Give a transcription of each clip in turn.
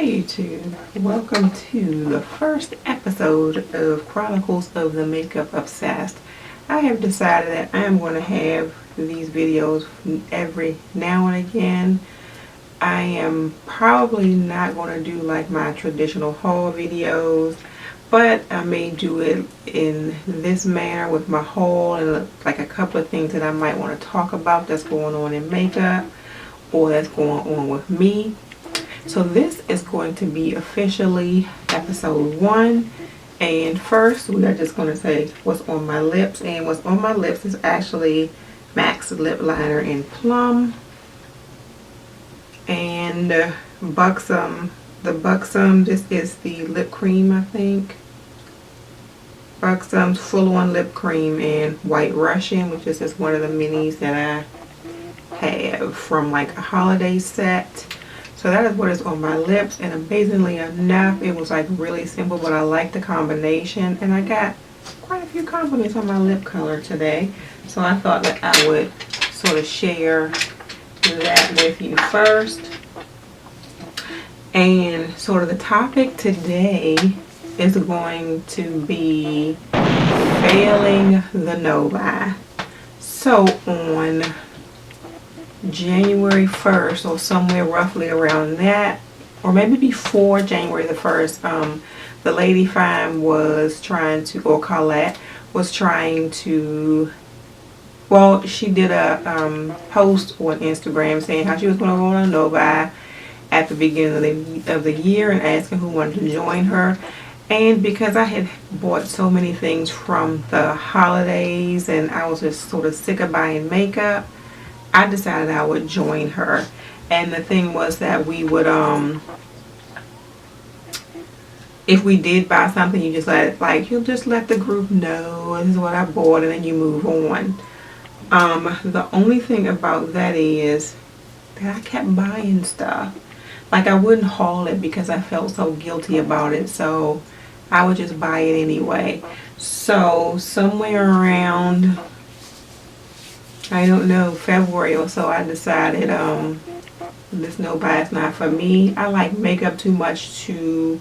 Hi YouTube, welcome to the first episode of Chronicles of the Makeup Obsessed. I have decided that I am going to have these videos every now and again. I am probably not going to do like my traditional haul videos, but I may do it in this manner with my haul and like a couple of things that I might want to talk about that's going on in makeup or that's going on with me. So this is going to be officially episode 1, and first we are just going to say what's on my lips, and what's on my lips is actually MAC's lip liner in Plum and Buxom. The Buxom, this is the lip cream, I think. Buxom's full on lip cream in White Russian, which is just one of the minis that I have from like a holiday set. So that is what is on my lips, and amazingly enough, it was like really simple, but I like the combination, and I got quite a few compliments on my lip color today. So I thought that I would sort of share that with you first. And sort of the topic today is going to be failing the no buy. So on January 1st or somewhere roughly around that, or maybe before January the 1st, the Lady Fine was trying to, or Colette was trying to, well, she did a post on Instagram saying how she was going to go on a no buy at the beginning of the year and asking who wanted to join her. And because I had bought so many things from the holidays and I was just sort of sick of buying makeup, I decided I would join her. And the thing was that we would, if we did buy something, you just you'll just let the group know this is what I bought, and then you move on. The only thing about that is that I kept buying stuff. Like, I wouldn't haul it because I felt so guilty about it, so I would just buy it anyway. So somewhere around, I don't know, February or so, I decided this no buy is not for me. I like makeup too much to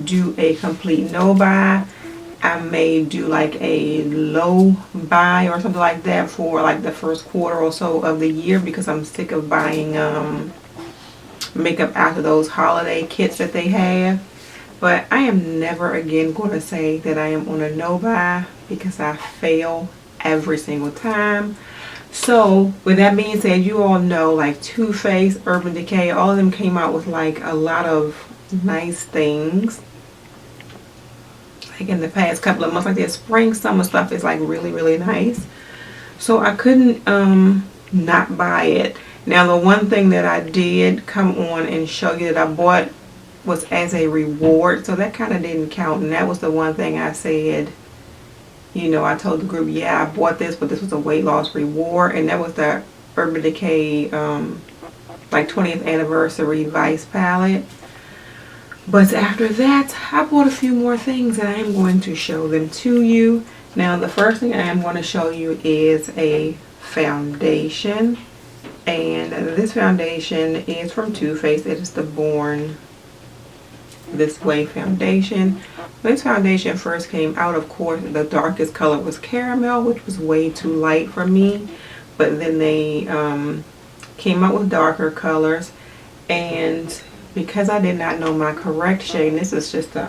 do a complete no buy. I may do like a low buy or something like that for like the first quarter or so of the year, because I'm sick of buying makeup after those holiday kits that they have. But I am never again going to say that I am on a no buy, because I fail every single time. So with that being said, you all know like Too Faced, Urban Decay, all of them came out with like a lot of nice things like in the past couple of months. Like their spring summer stuff is like really nice, so I couldn't not buy it. Now the one thing that I did come on and show you that I bought was as a reward, so that kind of didn't count, and that was the one thing I said, you know, I told the group, yeah, I bought this, but this was a weight loss reward, and that was the Urban Decay like 20th anniversary Vice palette. But after that, I bought a few more things, and I am going to show them to you. Now the first thing I am going to show you is a foundation, and this foundation is from Too Faced. It is the Born This Way foundation. When this foundation first came out, of course, the darkest color was caramel, which was way too light for me. But then they came out with darker colors, and because I did not know my correct shade, and this is just a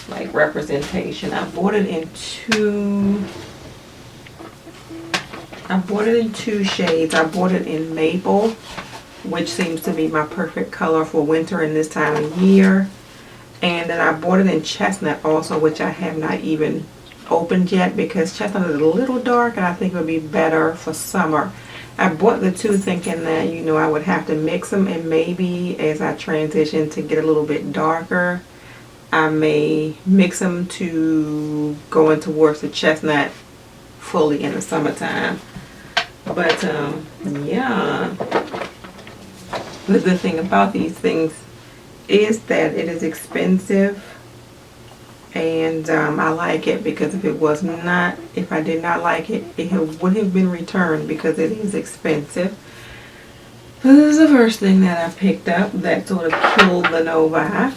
like representation, I bought it in two shades. I bought it in Maple, which seems to be my perfect color for winter in this time of year. And then I bought it in Chestnut also, which I have not even opened yet, because Chestnut is a little dark and I think it would be better for summer. I bought the two thinking that, you know, I would have to mix them, and maybe as I transition to get a little bit darker, I may mix them to go in towards the Chestnut fully in the summertime. But yeah, the good thing about these things is that it is expensive, and I like it, because if I did not like it, it would have been returned, because it is expensive. This is the first thing that I picked up that sort of killed the Novi.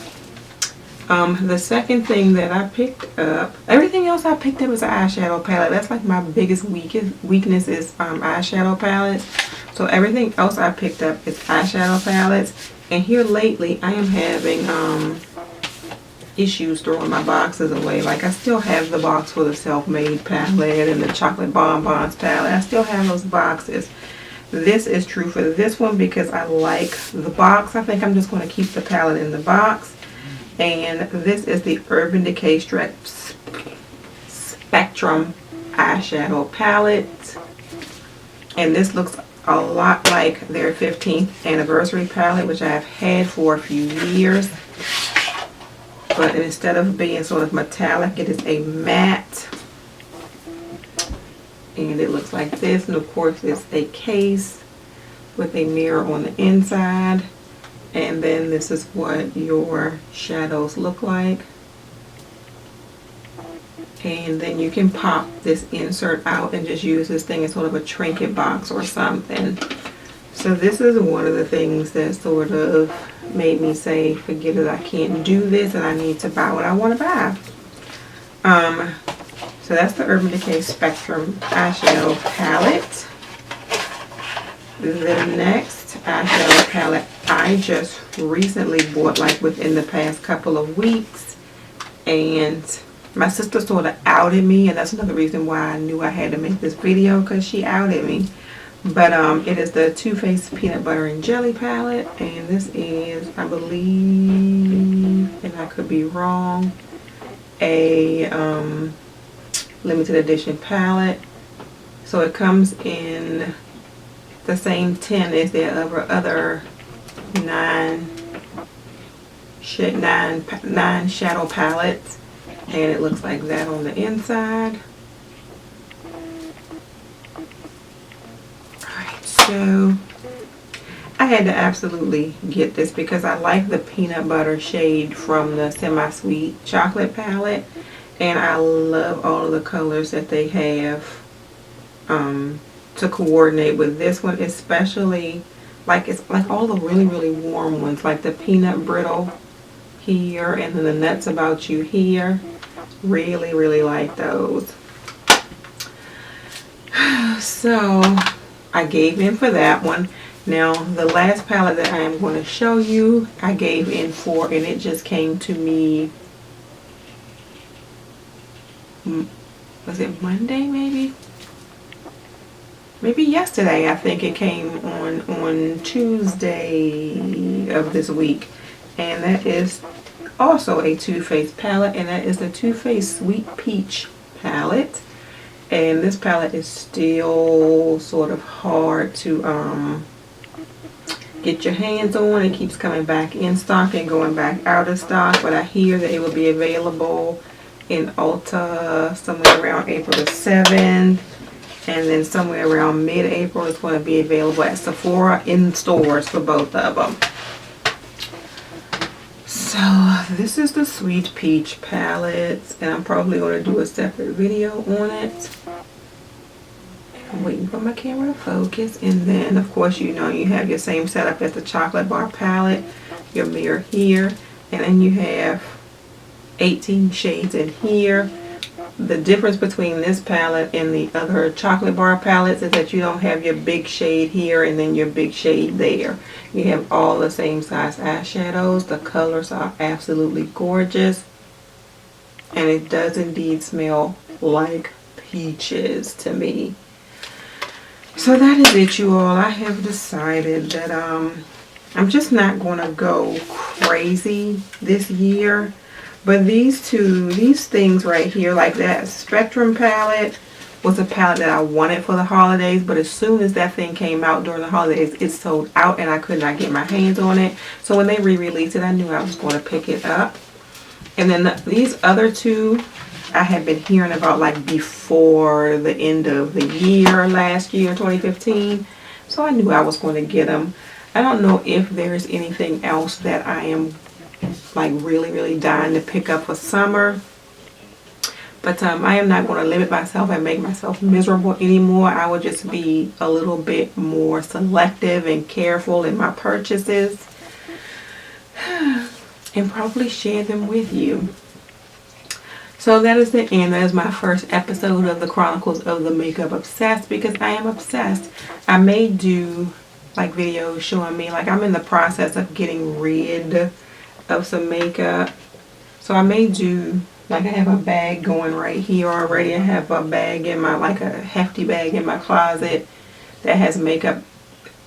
The second thing that I picked up, everything else I picked up is an eyeshadow palette. That's like my biggest weakness is eyeshadow palettes. So everything else I picked up is eyeshadow palettes. And here lately, I am having issues throwing my boxes away. Like I still have the box for the Self-Made palette and the Chocolate Bonbons palette. I still have those boxes. This is true for this one because I like the box. I think I'm just going to keep the palette in the box. And this is the Urban Decay Spectrum eyeshadow palette. And this looks a lot like their 15th anniversary palette, which I have had for a few years. But instead of being sort of metallic, it is a matte. And it looks like this. And of course, it's a case with a mirror on the inside. And then this is what your shadows look like. And then you can pop this insert out and just use this thing as sort of a trinket box or something. So this is one of the things that sort of made me say, forget it, I can't do this and I need to buy what I want to buy. So that's the Urban Decay Spectrum eyeshadow palette. The next eyeshadow palette I just recently bought, like within the past couple of weeks. And my sister sort of outed me, and that's another reason why I knew I had to make this video, because she outed me. But it is the Too Faced Peanut Butter and Jelly palette, and this is, I believe, and I could be wrong, a limited edition palette. So it comes in the same tin as the other nine shadow palettes, and it looks like that on the inside. Alright, so I had to absolutely get this because I like the peanut butter shade from the semi-sweet chocolate palette, and I love all of the colors that they have to coordinate with this one, especially like it's like all the really warm ones, like the peanut brittle here and then the nuts about you here. Really like those. So I gave in for that one. Now the last palette that I am going to show you, I gave in for, and it just came to me, was it Monday maybe? Maybe yesterday. I think it came on Tuesday of this week. And that is also a Too Faced palette, and that is the Too Faced Sweet Peach palette. And this palette is still sort of hard to get your hands on. It keeps coming back in stock and going back out of stock, but I hear that it will be available in Ulta somewhere around April the 7th. And then somewhere around mid-April it's going to be available at Sephora in stores for both of them. So this is the Sweet Peach palette, and I'm probably going to do a separate video on it. I'm waiting for my camera to focus. And then of course, you know, you have your same setup as the chocolate bar palette, your mirror here, and then you have 18 shades in here. The difference between this palette and the other chocolate bar palettes is that you don't have your big shade here and then your big shade there. You have all the same size eyeshadows. The colors are absolutely gorgeous. And it does indeed smell like peaches to me. So that is it, you all. I have decided that I'm just not going to go crazy this year. But these things right here, like that Spectrum palette, was a palette that I wanted for the holidays. But as soon as that thing came out during the holidays, it sold out and I could not get my hands on it. So when they re-released it, I knew I was going to pick it up. And then these other two, I had been hearing about like before the end of the year, last year, 2015. So I knew I was going to get them. I don't know if there's anything else that I am like really dying to pick up for summer, But I am not going to limit myself and make myself miserable anymore. I will just be a little bit more selective and careful in my purchases and probably share them with you. So that is the end. That is my first episode of the Chronicles of the Makeup Obsessed, because I am obsessed. I may do like videos showing me, like I'm in the process of getting rid of some makeup. So I may do, like I have a bag going right here already. I have a bag in my, like a hefty bag in my closet that has makeup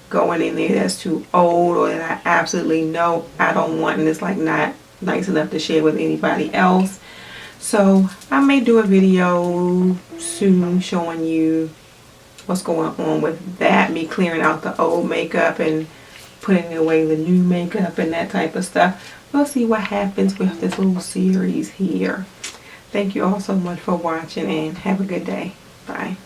going in there that's too old or that I absolutely know I don't want, and it's like not nice enough to share with anybody else. So I may do a video soon showing you what's going on with that, me clearing out the old makeup and putting away the new makeup and that type of stuff. We'll see what happens with this little series here. Thank you all so much for watching, and have a good day. Bye.